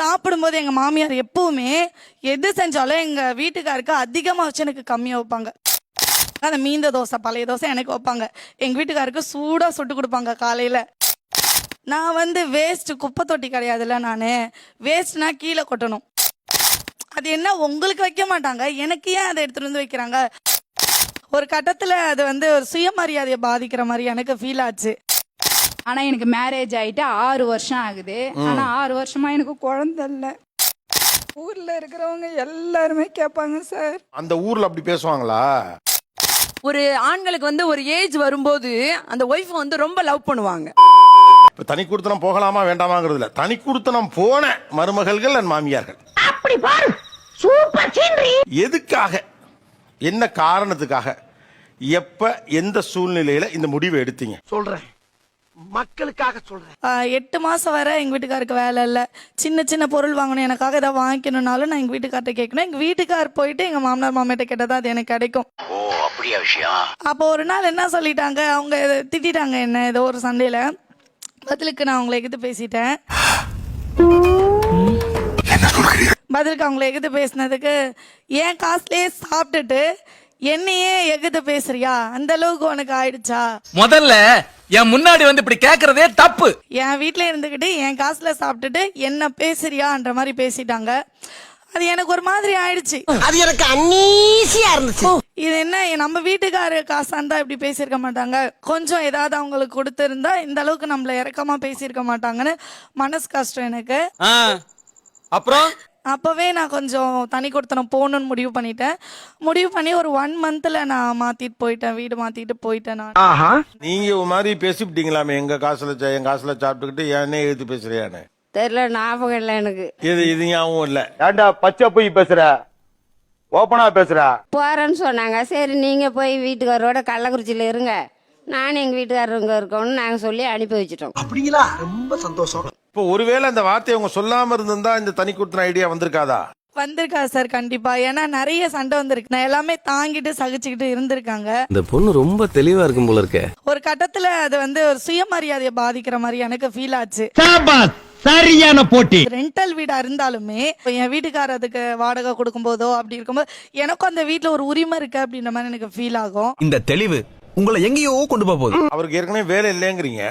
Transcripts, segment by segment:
சாப்பிடும்போது எங்க மாமியார் எப்பவுமே எது செஞ்சாலும் எங்க வீட்டுக்காருக்கு அதிகமா வச்சு எனக்கு கம்மியா வைப்பாங்க. அந்த மீந்த தோசை பழைய தோசை எனக்கு வைப்பாங்க. எங்க வீட்டுக்காருக்கு சூடா சுட்டு கொடுப்பாங்க காலையில. நான் வந்து வேஸ்ட் குப்பை தொட்டி கிடையாதுல்ல, நானு வேஸ்ட்னா கீழே கொட்டணும். அது என்ன உங்களுக்கு வைக்க மாட்டாங்க, எனக்கு ஏன் அதை எடுத்துட்டு வந்து வைக்கிறாங்க? ஒரு கட்டத்துல அது வந்து ஒரு சுயமரியாதையை பாதிக்கிற மாதிரி எனக்கு ஃபீல் ஆச்சு. ஆனா எனக்கு மேரேஜ் ஆயிட்டு 6 வருஷம் ஆகுது. ஆனா 6 வருஷமா எனக்கு குழந்தை இல்ல. ஊர்ல இருக்கிறவங்க எல்லாருமே கேட்பாங்க சார். அந்த ஊர்ல அப்படி பேசுவாங்களா? ஒரு ஆண்களுக்கு வந்து ஒரு ஏஜ் வரும்போது அந்த ஒய்ஃப் வந்து ரொம்ப லவ் பண்ணுவாங்க. இப்ப தனி குடுத்தனம் போகலாமா வேண்டாமாங்கிறது இல்ல, தனி குடுத்தனம் போன மருமகள்கள் அண்ட் மாமியார்கள் அப்படி பாரு, சூப்பர் சீனரி. எதுக்காக, என்ன காரணத்துக்காக, எப்ப எந்த சூழ்நிலையில இந்த முடிவை எடுத்தீங்க? சொல்றேன், மக்களுக்காக சொல்றேன். 8 மாசம் வரை எங்க வீட்டுக்காருக்கு வேலை இல்லை. சின்ன சின்ன பொருள் வாங்கணும், எனக்காக ஏதாவது வாங்கிக்கணும்னாலும் நான் எங்க வீட்டுக்கார்ட்ட கேட்கணும். எங்க வீட்டுக்கார் போயிட்டு எங்க மாமனார் மாமியார்ட்ட கேட்டதான் அது எனக்கு கிடைக்கும். ஓ, அப்படியா விஷயம்? அப்போ ஒரு நாள் என்ன சொல்லிட்டாங்க, அவங்க திட்டாங்க என்ன ஏதோ ஒரு சண்டையில. பதிலுக்கு நான் அவங்களை எதிர்த்து பேசிட்டேன். பதிலுக்கு அவங்களை எதிர்த்து பேசினதுக்கு, என் காசுலயே சாப்பிட்டுட்டு என்னையே எகுத்து பேசுறியா, அந்த அளவுக்கு உனக்கு ஆயிடுச்சா? முதல்ல என் முன்னாடி வந்து இப்படி கேக்குறதே தப்பு. என் வீட்டுல இருந்துகிட்டு என் காசுல சாப்பிட்டுட்டு என்ன பேசுறியான்ற மாதிரி பேசிட்டாங்க. அது எனக்கு ஒரு மாதிரி ஆயிடுச்சு. அது எனக்கு அன்னீசியா இருந்துச்சு. இது என்ன, நம்ம வீட்டுக்காரு காசா இருந்தா இப்படி பேசியிருக்க மாட்டாங்க, கொஞ்சம் ஏதாவது அவங்களுக்கு கொடுத்திருந்தா இந்த அளவுக்கு நம்மள இறக்கமா பேசியிருக்க மாட்டாங்கன்னு மனசு கஷ்டம் எனக்கு. அப்புறம் அப்பவே நான் கொஞ்சம் தனி கொடுத்தனம் போகணும்னு முடிவு பண்ணிட்டேன். முடிவு பண்ணி ஒரு 1 மந்த்ல நான் மாத்திட்டு போயிட்டேன், வீடு மாத்திட்டு போயிட்டேன் நான். நீங்க ஒரு மாதிரி பேசிவிட்டீங்களாமே, என் காசுல சாப்பிட்டுக்கிட்டு என்ன எழுத்து பேசுறியான்னு தெரியல, ஞாபகம் இல்லை எனக்கு. இது ஞாபகம் இல்ல. ஏண்டா பச்சை போய் பேசுற, ஓப்பனா பேசுற. போறேன்னு சொன்னாங்க. சரி நீங்க போய் வீட்டுக்காரரோட கள்ளக்குறிச்சியில இருங்க, நானும் எங்க வீட்டுக்காரருங்க இருக்கோம்னு நாங்க சொல்லி அனுப்பி வச்சிட்டோம். அப்படிங்களா? ரொம்ப சந்தோஷம். இப்போ ஒருவேளை அந்த வார்த்தையை அவங்க சொல்லாம இருந்திருந்தா இந்த தனி கொடுத்தன ஐடியா வந்திருக்காதா? வந்திருக்கா சார், கண்டிப்பா. ஏன்னா நிறைய சண்டை வந்திருக்கு, நான் எல்லாமே தாங்கிட்டு சகிச்சுக்கிட்டு இருந்திருக்காங்க. இந்த பொண்ணு ரொம்ப தெளிவா இருக்கும் போல இருக்க. ஒரு கட்டத்துல அது வந்து ஒரு சுயமரியாதையை பாதிக்கிற மாதிரி எனக்கு ஃபீல் ஆச்சு. சரியான போட்டி. ரெண்டல் வீடா இருந்தாலுமே என் வீட்டுக்காரர் அதுக்கு வாடகை கொடுக்கும் போதோ அப்படி இருக்கும்போது எனக்கும் அந்த வீட்டுல ஒரு உரிமை இருக்கு அப்படின்ற மாதிரி எனக்கு ஃபீல் ஆகும். இந்த தெளிவு உங்களை எங்கேயோ கொண்டு போகுது. அவருக்கு ஏற்கனவே வேலை இல்லைங்கிறீங்க.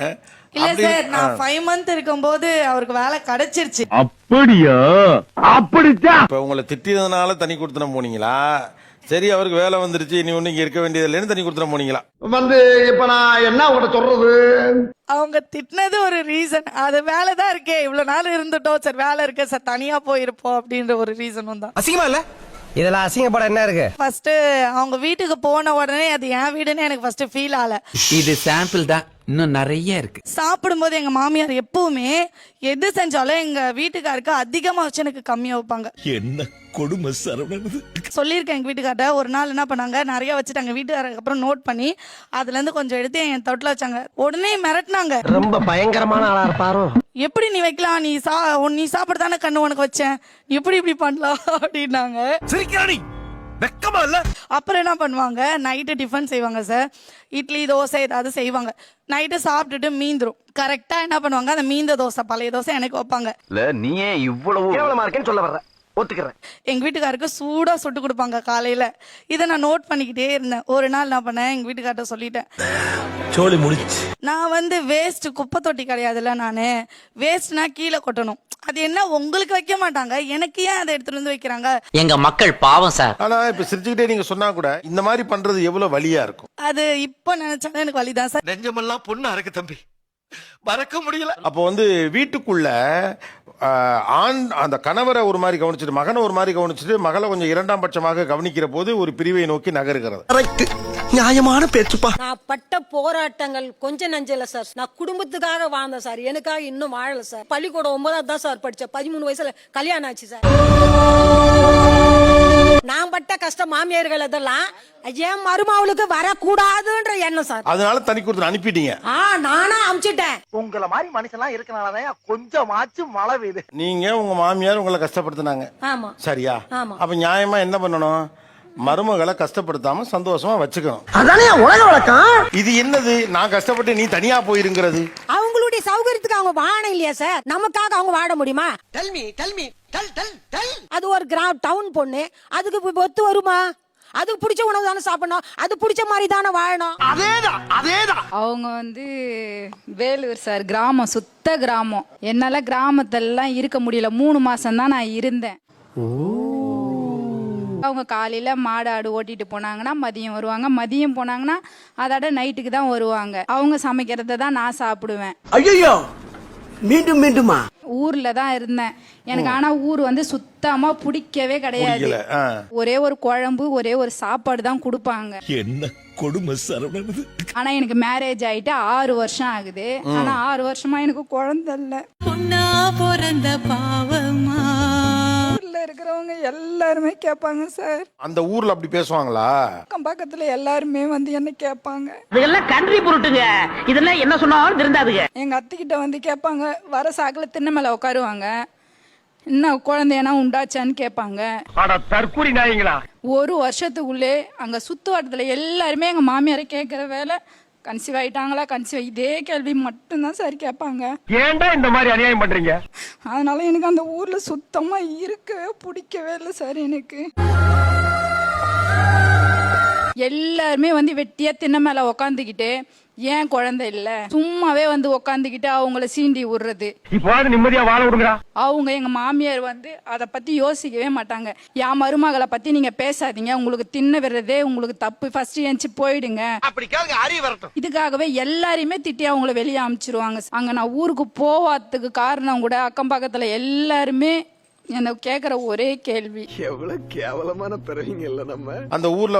இல்ல சார், நான் 5 மந்த் இருக்கும்போது அவருக்கு வேலை கிடைச்சிருச்சு. அப்படியா? அப்படித்தான். இப்ப உங்களை திட்டியதுனால தனி கொடுத்தனம் போனீங்களா? சரி, அவருக்கு வேலை வந்துருச்சு, நீ ஒண்ணு இங்க இருக்க வேண்டியது இல்லைன்னு தனி கொடுத்தனம் போனீங்களா? இப்ப நான் என்ன உங்கள்ட்ட சொல்றது? அவங்க திட்டினது ஒரு ரீசன், அது வேலைதான் இருக்கே, இவ்வளவு நாள் இருந்துட்டோம் சார், வேலை இருக்கு சார், தனியா போயிருப்போம் அப்படின்ற ஒரு ரீசனும் தான். அசிங்கமா இல்ல? இதெல்லாம் அசிங்கப்பட என்ன இருக்கு? ஃபர்ஸ்ட் அவங்க வீட்டுக்கு போன உடனே அது என் வீடுன்னு எனக்கு ஃபர்ஸ்ட் ஃபீல் ஆல. இது சாம்பிள் தான், இன்னும் நிறைய இருக்கு. சாப்பிடும்போது எங்க மாமியார் எப்பவுமே எது செஞ்சாலும் எங்க வீட்டுக்காருக்கு அதிகமா வச்சு எனக்கு கம்மியா வைப்பாங்க. என்ன கொடுமை சரவணன். சொல்லியிருக்கேன் எங்க வீட்டுக்கார்ட்ட. ஒரு நாள் என்ன பண்ணாங்க, நிறைய வச்சுட்டாங்க. வீட்டுக்காரருக்கு அப்புறம் நோட் பண்ணி அதுல இருந்து கொஞ்சம் எடுத்து என் தொட்டில வச்சாங்க. உடனே மிரட்டினாங்க. ரொம்ப பயங்கரமான ஆளா இருப்பாரோ? எப்படி நீ வைக்கலாம், நீ சாப்பிட தானே கண்ணு உனக்கு வச்சேன், எப்படி இப்படி பண்ணலாம் அப்படின்னாங்க. சிரிக்கிறானி வெக்கமா இல்ல? அப்புறம் என்ன பண்ணுவாங்க, நைட்டு டிஃபன் செய்வாங்க சார், இட்லி தோசை ஏதாவது செய்வாங்க. நைட்டு சாப்பிட்டுட்டு மீந்துரும். கரெக்டா என்ன பண்ணுவாங்க, அந்த மீந்த தோசை பழைய தோசை எனக்கு வைப்பாங்க. இல்ல நீ ஏன் இவ்வளவு கேவலமா இருக்கேன்னு சொல்ல வர்ற, ஒத்துக்கிறேன். எங்க வீட்டுக்காருக்கு சூடா சுட்டு கொடுப்பாங்க காலையில. இதை நான் நோட் பண்ணிக்கிட்டே இருந்தேன். ஒரு நாள் என்ன பண்ணேன், எங்க வீட்டுக்கார்ட்ட சொல்லிட்டேன், சோலி முடிச்சு. நான் வந்து வேஸ்ட் குப்பை தொட்டி கிடையாதுல்ல, நானு வேஸ்ட்னா கீழே கொட்டணும். அது என்ன உங்களுக்கு வைக்க மாட்டாங்க, எனக்கு ஏன் அதை எடுத்துட்டு வந்து வைக்கிறாங்க? எங்க மக்கள் பாவம் சார். ஆனா இப்ப சிரிச்சுக்கிட்டே நீங்க சொன்னா கூட இந்த மாதிரி பண்றது எவ்வளவு வலியா இருக்கும். அது இப்ப நினைச்சாலும் எனக்கு வலிதான் சார். நெஞ்சமெல்லாம் பொண்ணு அறக்கு தம்பி, மறக்க முடியல. அப்போ வந்து வீட்டுக்குள்ள ஆண் அந்த கணவரை ஒரு மாதிரி கவனிச்சுட்டு மகனை ஒரு மாதிரி கவனிச்சுட்டு மகளை கொஞ்சம் 2ஆம் பட்சமாக கவனிக்கிற போது ஒரு பிரிவை நோக்கி நகருகிறது. நியாயமான பேச்சுப்பா. நான் பட்ட போராட்டங்கள் கொஞ்சம் நஞ்சல சார். நான் குடும்பத்துக்காக வாழ்ந்தேன் சார், எனக்காக இன்னும் வாழல சார். பள்ளிக்கூடம் 9வது தான் சார் படிச்சேன். 13 வயசுல கல்யாணம் ஆச்சு சார். நான் பட்ட கஷ்டம் மாமியார்கள் அதெல்லாம் என் மருமாவளுக்கு வரக்கூடாதுன்ற எண்ணம் சார். அதனால தனி கொடுத்து அனுப்பிட்டீங்க. நானா அனுப்பிச்சிட்டேன். உங்கள மாதிரி மனுஷன்லாம் இருக்கனாலதான் கொஞ்சமாச்சும் மழை பெய்யுது. நீங்க உங்க மாமியார் உங்களை கஷ்டப்படுத்தினாங்க. ஆமா சரியா? ஆமா. அப்ப நியாயமா என்ன பண்ணணும், மருமகளை கஷ்டப்படுத்தாம சந்தோஷமா வச்சுக்கணும். அதானே உலக வழக்கம். இது என்னது, நான் கஷ்டப்பட்டு நீ தனியா போயிருங்கிறது? அவங்களுடைய அப்படி சௌகரியத்துக்கு அவங்க வாழணும் இல்லையா சார்? நமக்காக அவங்க வாழ முடியுமா? அது ஒரு டவுன் பொண்ணு, அதுக்கு ஒத்து வருமா? அதுக்கு பிடிச்ச உணவு தானே சாப்பிடணும், அது பிடிச்ச மாதிரி தானே வாழணும். அதேதான் அவங்க வந்து வேலூர் சார், கிராமம், சுத்த கிராமம். என்னால கிராமத்திலலாம் இருக்க முடியல. 3 மாசம் தான் நான் இருந்தேன். அவங்க காலையில மாடு ஆடு ஓட்டிட்டு போனாங்கன்னா மதியம் வருவாங்க, மதியம் போனாங்கன்னா அதோட நைட்டுக்கு தான் வருவாங்க. அவங்க சமைக்கிறத தான் நான் சாப்பிடுவேன். ஐயோ மீண்டும் மீண்டுமா? ஊர்ல தான் இருந்தேன் எனக்கு. ஆனா ஊர் வந்து சுத்தமா பிடிக்கவே கிடையாது. பிடிக்கல. ஒரே ஒரு குழம்பு, ஒரே ஒரு சாப்பாடு தான் கொடுப்பாங்க. என்ன கொடுமை சரவணன். ஆனா எனக்கு மேரேஜ் ஆயிட்டு 6 வருஷம் ஆகுது. ஆனா 6 வருஷமா எனக்கு குழந்தை இல்ல. ஊர்ல இருக்கிறவங்க எல்லாருமே கேட்பாங்க சார். அந்த ஊர்ல அப்படி பேசுவாங்களா? அக்கம் பக்கத்துல எல்லாருமே வந்து என்ன கேட்பாங்க. இதெல்லாம் கன்றி பொருட்டுங்க, இதெல்லாம் என்ன சொன்னாலும் திருந்தாதுங்க. எங்க அத்தைக்கிட்ட வந்து கேட்பாங்க. வர சாக்குல திண்ணை மேல உட்காருவாங்க. இன்னும் குழந்தையனா உண்டாச்சான்னு கேட்பாங்க. தற்கூரி நாயங்களா? 1 வருஷத்துக்குள்ளே அங்க சுத்து வட்டத்துல எல்லாருமே எங்க மாமியாரை கேட்கிற வேலை, கன்சீவ் ஆயிட்டாங்களா, கன்சீவ், இதே கேள்வி மட்டும்தான் சார் கேட்பாங்க. ஏன்டா இந்த மாதிரி அநியாயம் பண்றீங்க? அதனால எனக்கு அந்த ஊர்ல சுத்தமா இருக்கவே பிடிக்கவே இல்லை சார். எனக்கு எல்லாருமே வந்து வெட்டியா திண்ணை மேல உக்காந்துக்கிட்டு ஏன் குழந்தை இல்ல, சும்மாவே வந்து உக்காந்துக்கிட்டு அவங்கள சீண்டி விடுறது. இப்போ நிம்மதியா வாழ விடுங்க. அவங்க எங்க மாமியார் வந்து அதை பத்தி யோசிக்கவே மாட்டாங்க. என் மருமகளை பத்தி நீங்க பேசாதீங்க, உங்களுக்கு தின்ன விடுறதே உங்களுக்கு தப்பு, ஃபர்ஸ்ட் ஏஞ்சி போயிடுங்க. அப்படி கேளுங்க, அறிவு வரட்டும். இதுக்காகவே எல்லாரையுமே திட்டி அவங்கள வெளியே அனுப்பிச்சிருவாங்க. அங்க நான் ஊருக்கு போவாததுக்கு காரணம் கூட அக்கம் பக்கத்துல எல்லாருமே என்ன கேக்குற ஒரே கேள்வி, எவ்வளவு கேவலமான பிறவிங்க இல்ல நம்ம. அந்த ஊர்ல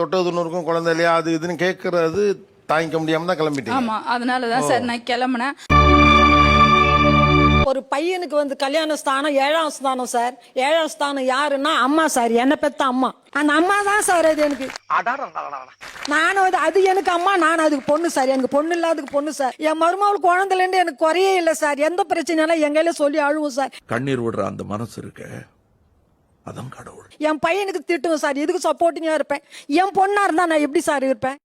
தொட்டதுன்னு குழந்தை இல்லையா அது இதுன்னு கேட்கறது தாங்கிக்க முடியாம தான் கிளம்பிட்டீங்க. ஆமா, அதனாலதான் சார் நான் கிளம்புனேன். ஒரு பையனுக்கு வந்து கல்யாண ஸ்தானம் 7ஆம் ஸ்தானம் சார். 7ஆம் ஸ்தானம் யாருன்னா அம்மா சார், என்ன பெத்த அம்மா. அந்த அம்மா தான் சார் அது எனக்கு. நானும் அது எனக்கு அம்மா, நான் அதுக்கு பொண்ணு சார். எனக்கு பொண்ணு இல்லாததுக்கு பொண்ணு சார். என் மருமகள் குழந்தைல இருந்து எனக்கு குறையே இல்லை சார். எந்த பிரச்சனையாலும் எங்கையில சொல்லி அழுவும் சார். கண்ணீர் விடுற அந்த மனசு இருக்க, அதான் கடவுள். என் பையனுக்கு திட்டுவேன் சார், இதுக்கு சப்போர்ட்டிங்கா இருப்பேன். என் பொண்ணா இருந்தா நான் எப்படி சார் இருப்பேன்?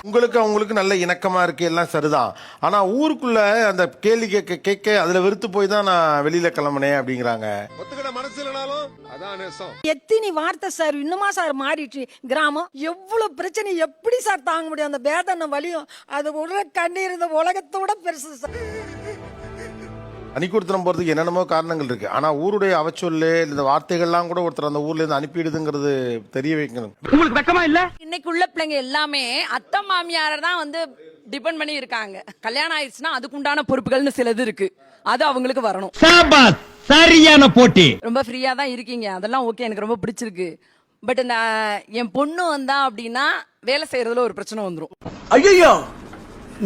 உங்களுக்கு அவங்களுக்கு நல்ல இணக்கமா இருக்கு, எல்லாம் சரிதான். ஆனா ஊருக்குள்ள அந்த கேள்வி கேட்க கேட்க அதுல வெறுத்து போய் தான் நான் வெளியில கிளம்பினேன் அப்படிங்கிறாங்க. எத்தனை வார்த்தை சார், இன்னுமா சார் மாறிடுச்சு கிராமம். எவ்வளவு பிரச்சனை எப்படி சார் தாங்க முடியும்? அந்த வேதனை வலியும் அது உள்ள கண்ணீர் இந்த உலகத்தோட பெருசு சார். அணிக்குடுத்தனம் போறதுக்கு என்னென்னமோ காரணங்கள் இருக்கு. ஆனா ஊருடைய அவச்சொல்லு இந்த வார்த்தைகள்லாம் கூட ஒருத்தர் அந்த ஊர்ல இருந்து அனுப்பிடுதுங்கிறது தெரிய வைக்கணும். உங்களுக்கு வெக்கமா இல்ல? இன்னைக்கு உள்ள பிள்ளைங்க எல்லாமே அத்தை மாமியார தான் வந்து டிபெண்ட் பண்ணி இருக்காங்க. கல்யாணம் ஆயிடுச்சுன்னா அதுக்குண்டான பொறுப்புகள்னு சிலது இருக்கு, அது அவங்களுக்கு வரணும். சரியான போட்டி. ரொம்ப ஃப்ரீயா தான் இருக்கீங்க, அதெல்லாம் ஓகே, எனக்கு ரொம்ப பிடிச்சிருக்கு. பட் இந்த என் பொண்ணு வந்தா அப்படின்னா வேலை செய்யறதுல ஒரு பிரச்சனை வந்துரும். ஐயோ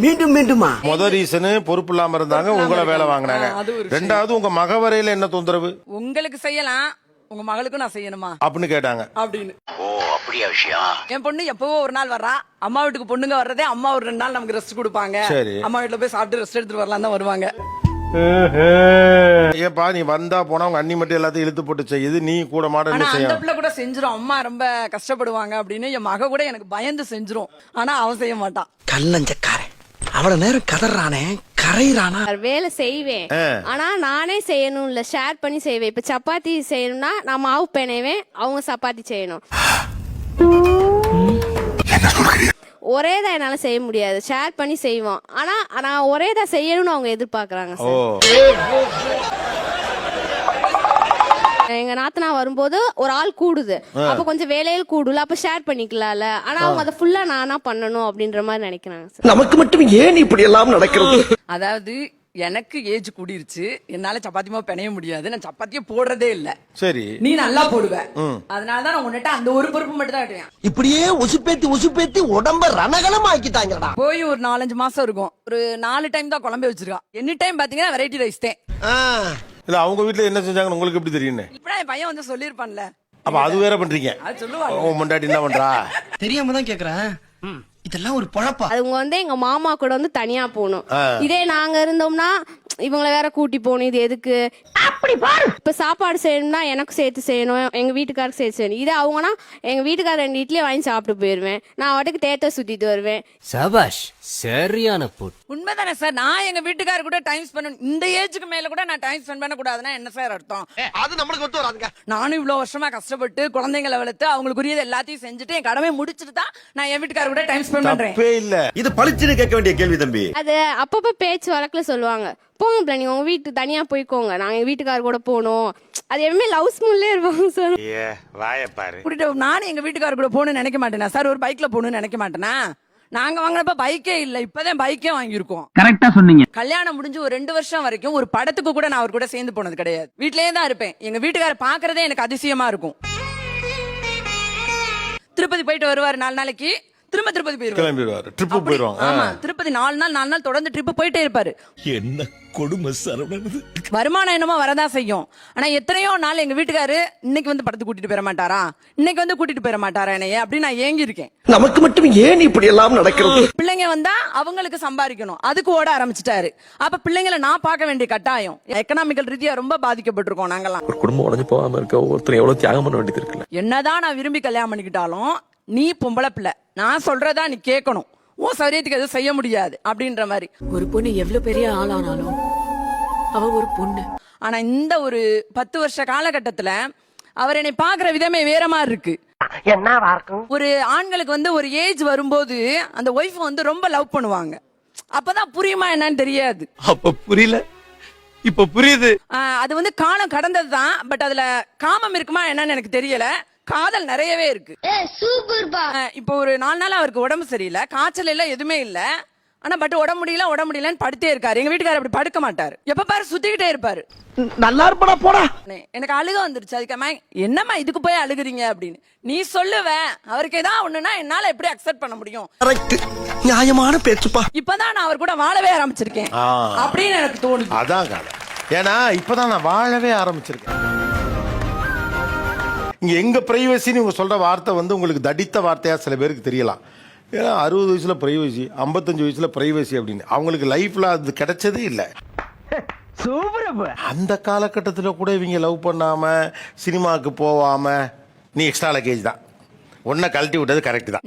மீண்டும் மீண்டுமா? முதல் ரீசன் பொறுப்பு இல்லாம இருந்தாங்க, உங்களை வேலை வாங்கினாங்க. ரெண்டாவது உங்க மகவரையில என்ன தொந்தரவு? உங்களுக்கு செய்யலாம், உங்க மகளுக்கும் நான் செய்யணுமா அப்படின்னு கேட்டாங்க. அப்படின்னு. ஓ அப்படியா விஷயம்? என் பொண்ணு எப்பவோ ஒரு நாள் வர்றா. அம்மா வீட்டுக்கு பொண்ணுங்க வர்றதே அம்மா ஒரு 2 நாள் நமக்கு ரெஸ்ட் கொடுப்பாங்க. சரி. அம்மா வீட்டுல போய் சாப்பிட்டு ரெஸ்ட் எடுத்துட்டு வரலாம் தான் வருவாங்க. ஏப்பா நீ வந்தா போனா உங்க அண்ணி மட்டும் எல்லாத்தையும் இழுத்து போட்டு செய்யுது, நீ கூட மாட ஆனா என்ன அந்த செய்யும்? பிள்ளை கூட செஞ்சிரும், அம்மா ரொம்ப கஷ்டப்படுவாங்க அப்படின்னு. என் மக கூட எனக்கு பயந்து செஞ்சிரும், ஆனா அவன் செய்ய மாட்டான். கல்லஞ்சக்காரன் அவ்வளவு நேரம் கதறானே, கரையிறானா? வேலை செய்வேன், ஆனா நானே செய்யணும் இல்ல, ஷேர் பண்ணி செய்வேன். இப்ப சப்பாத்தி செய்யணும்னா நான் மாவு பிணைவேன், அவங்க சப்பாத்தி செய்யணும். ஒரே தான் என்னால செய்ய முடியாது, ஷேர் பண்ணி செய்வோம். ஆனா நான் ஒரே தான் செய்யணும்னு அவங்க எதிர்பார்க்கறாங்க சார். எங்க நாத்தனா வரும்போது ஒரு ஆள் கூடுது, அப்ப கொஞ்சம் வேலையில் கூடுல, அப்ப ஷேர் பண்ணிக்கலாம்ல. ஆனா அவங்க அதை ஃபுல்லா நானா பண்ணணும் அப்படின்ற மாதிரி நினைக்கிறாங்க சார். நமக்கு மட்டும் ஏன் இப்படி எல்லாம் நடக்கிறது? அதாவது எனக்கு ஏஜ் கூடிருச்சு, என்னால சப்பாத்தி மாவு பிணைய முடியாது, நான் சப்பாத்தியே போடுறதே இல்ல. சரி, நீ நல்லா போடுவ, அதனாலதான் நான் உன்னிட்ட அந்த ஒரு பொறுப்பு மட்டும் தான் விட்டுவேன். இப்படியே உசுப்பேத்தி உடம்ப ரணகலம் ஆக்கிட்டாங்கடா. போய் ஒரு 4-5 மாசம் இருக்கும், ஒரு 4 டைம் தான் குழம்பு வச்சிருக்கான். எனி டைம் பாத்தீங்கன்னா வெரைட்டி ரைஸ் தான். இல்ல அவங்க வீட்டுல என்ன செஞ்சாங்கன்னு உங்களுக்கு எப்படி தெரியும்? இப்ப என் பையன் வந்து சொல்லிருப்பான்ல. அப்ப அது வேற பண்றீங்க? அது சொல்லுவாங்க. உன் முன்னாடி என்ன பண்றா? தெரியாம தான் கேக்குறேன். இதெல்லாம் ஒரு பொழப்பா? அவங்க வந்து எங்க மாமா கூட வந்து தனியா போகணும். இதே நாங்க இருந்தோம்னா இவங்கள வேற கூட்டி போகணும், இது எதுக்கு அப்படி பாரு. இப்ப சாப்பாடு செய்யணும்னா எனக்கு சேர்த்து செய்யணும், எங்க வீட்டுக்காருக்கு சேர்த்து செய்யணும். இதே அவங்கன்னா எங்க வீட்டுக்காரர் 2 இட்லியை வாங்கி சாப்பிட்டு போயிருவேன், நான் வாட்டுக்கு தேத்த சுத்திட்டு வருவேன். சபாஷ். சரியான போட்டு. உண்மைதானே சார்? நான் எங்க வீட்டுக்காரர் கூட டைம் ஸ்பெண்ட் இந்த ஏஜுக்கு மேல கூட நான் டைம் ஸ்பெண்ட் பண்ண கூடாதுன்னா என்ன சார் அர்த்தம்? அது நம்மளுக்கு ஒத்து வராதுங்க. நானும் இவ்வளவு வருஷமா கஷ்டப்பட்டு குழந்தைங்களை வளர்த்து அவங்களுக்குரியது எல்லாத்தையும் செஞ்சுட்டு என் கடமை முடிச்சுட்டு தான் நான் என் வீட்டுக்காரர் கூட டைம் ஸ்பெண்ட் பண்றேன். தப்பே இல்ல. இது பளிச்சுன்னு கேட்க வேண்டிய கேள்வி தம்பி. அது அப்பப்ப பேச்சு வழக்குல சொல்லுவாங்க, போங்க பிள்ளை நீங்க உங்க வீட்டு தனியா போய்க்கோங்க, நாங்க எங்க வீட்டுக்காரர் கூட போகணும். அது எப்பவுமே லவ் ஸ்மூல்லே இருப்பாங்க சார். வாயப்பாரு. கூட்டிட்டு நானும் எங்க வீட்டுக்காரர் கூட போகணும்னு நினைக்க மாட்டேனா சார்? ஒரு பைக்ல போகணும்னு நினைக்க மாட்டேனா? நாங்க வாங்கினப்ப பைக்கே இல்ல, இப்பதான் பைக்கே வாங்கியிருக்கோம். கரெக்டா சொன்னீங்க. கல்யாணம் முடிஞ்சு ஒரு 2 வருஷம் வரைக்கும் ஒரு படத்துக்கு கூட நான் அவர் கூட சேர்ந்து போனது கிடையாது. வீட்லயே தான் இருப்பேன். எங்க வீட்டுக்காரர் பாக்குறதே எனக்கு அதிசயமா இருக்கும். திருப்பதி போயிட்டு வருவாரு 4 நாளைக்கு, திரும்ப திருப்பதி கிளம்பிடுவாரு, ட்ரிப்பு போயிடுவாங்க. ஆமா, திருப்பதி 4 நாள் தொடர்ந்து ட்ரிப் போயிட்டே இருப்பாரு. என்ன கொடுமை சரவணன். வருமானம் என்னமோ வரதா செய்யும். ஆனா எத்தனையோ நாள் எங்க வீட்டுக்காரு இன்னைக்கு வந்து படத்துக்கு கூட்டிட்டு போயிட மாட்டாரா, இன்னைக்கு வந்து கூட்டிட்டு போயிட மாட்டாரா என்னைய அப்படின்னு நான் ஏங்கி இருக்கேன். நமக்கு மட்டும் ஏன் இப்படி எல்லாம் நடக்கிறது? பிள்ளைங்க வந்தா அவங்களுக்கு சம்பாதிக்கணும், அதுக்கு ஓட ஆரம்பிச்சிட்டாரு. அப்ப பிள்ளைங்களை நான் பார்க்க வேண்டிய கட்டாயம். எக்கனாமிக்கல் ரீதியா ரொம்ப பாதிக்கப்பட்டிருக்கோம் நாங்கெல்லாம். ஒரு குடும்பம் உடஞ்சு போகாம இருக்க ஒருத்தர் எவ்வளவு தியாகம் பண்ண வேண்டியது இருக்குல்ல. என்னதான் நான் விரும்பி கல்யாணம் பண்ணிக்கிட்டாலும் நீ பொம்பளை பிள்ளை, நான் சொல்றதா நீ கேட்கணும், உன் சௌரியத்துக்கு எதுவும் செய்ய முடியாது அப்படின்ற மாதிரி. ஒரு பொண்ணு எவ்வளவு பெரிய ஆளானாலும் அவ ஒரு பொண்ணு. ஆனா இந்த ஒரு 10 வருஷ காலகட்டத்துல அவர் என்னை பாக்குற விதமே வேற மாதிரி இருக்கு. என்னவா இருக்கும்? ஒரு ஆண்களுக்கு வந்து ஒரு ஏஜ் வரும்போது அந்த ஒய்ஃப் வந்து ரொம்ப லவ் பண்ணுவாங்க. அப்பதான் புரியுமா என்னன்னு தெரியாது. அப்ப புரியல, இப்ப புரியுது. அது வந்து காலம் கடந்ததுதான். பட் அதுல காமம் இருக்குமா என்னன்னு எனக்கு தெரியல. காதல் நிறையவே இருக்கு. இப்போ ஒரு 4 நாள் அவருக்கு உடம்பு சரியில்லை, காய்ச்சல் இல்ல, எதுவுமே இல்ல. ஆனா பட் உடம்பு முடியலன்னு படுத்தே இருக்காரு. எங்க வீட்டுக்காரர் அப்படி படுக்க மாட்டாரு, எப்ப பாரு சுத்திக்கிட்டே இருப்பாரு. நல்லா இருப்படா போடா. எனக்கு அழுக வந்துருச்சு. அதுக்கம்மா என்னம்மா இதுக்கு போய் அழுகுறீங்க அப்படின்னு. நீ சொல்லுவேன், அவருக்கு ஏதாவது ஒண்ணுன்னா என்னால எப்படி அக்செப்ட் பண்ண முடியும்? நியாயமான பேச்சுப்பா. இப்பதான் நான் அவர் கூட வாழவே ஆரம்பிச்சிருக்கேன் அப்படின்னு எனக்கு தோணுது. அதான் காலம். ஏன்னா இப்பதான் நான் வாழவே ஆரம்பிச்சிருக்கேன். இங்க எங்க பிரைவசின்னு இவங்க சொல்ற வார்த்தை வந்து உங்களுக்கு தடித்த வார்த்தையா சில பேருக்கு தெரியலாம். ஏன்னா 60 வயசுல பிரைவசி, 55 வயசுல பிரைவசி அப்படின்னு அவங்களுக்கு லைஃப்ல அது கிடைச்சதே இல்லை. அந்த காலகட்டத்தில் கூட இவங்க லவ் பண்ணாம சினிமாவுக்கு போவாம நீ எக்ஸ்ட்ரா லக்கேஜ் தான், ஒன்ன கழட்டி விட்டது கரெக்ட் தான்.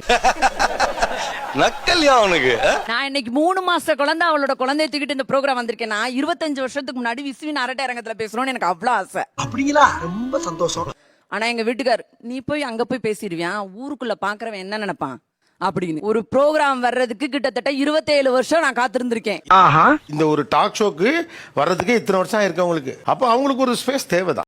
நக்கல்யா அவனுக்கு. நான் இன்னைக்கு 3 மாச குழந்தை அவளோட குழந்தைய தூக்கிட்டு இந்த ப்ரோக்ராம் வந்திருக்கேன். நான் 25 வருஷத்துக்கு முன்னாடி விஸ்வின் அரட்டை அரங்கத்துல பேசணும்னு எனக்கு அவ்வளவு ஆசை. அப்படிங்களா? ரொம்ப சந்தோஷம். ஆனா எங்க வீட்டுக்கார், நீ போய் அங்க போய் பேசிடுவியான், ஊருக்குள்ள பாக்குறவன் என்ன நினைப்பான் அப்படின்னு. ஒரு ப்ரோக்ராம் வர்றதுக்கு கிட்டத்தட்ட 27 வருஷம் நான் காத்திருந்திருக்கேன். இந்த ஒரு டாக் ஷோக்கு வர்றதுக்கு இத்தனை வருஷம் ஆயிருக்கு அவங்களுக்கு. அப்போ அவங்களுக்கு ஒரு ஸ்பேஸ் தேவைதான்.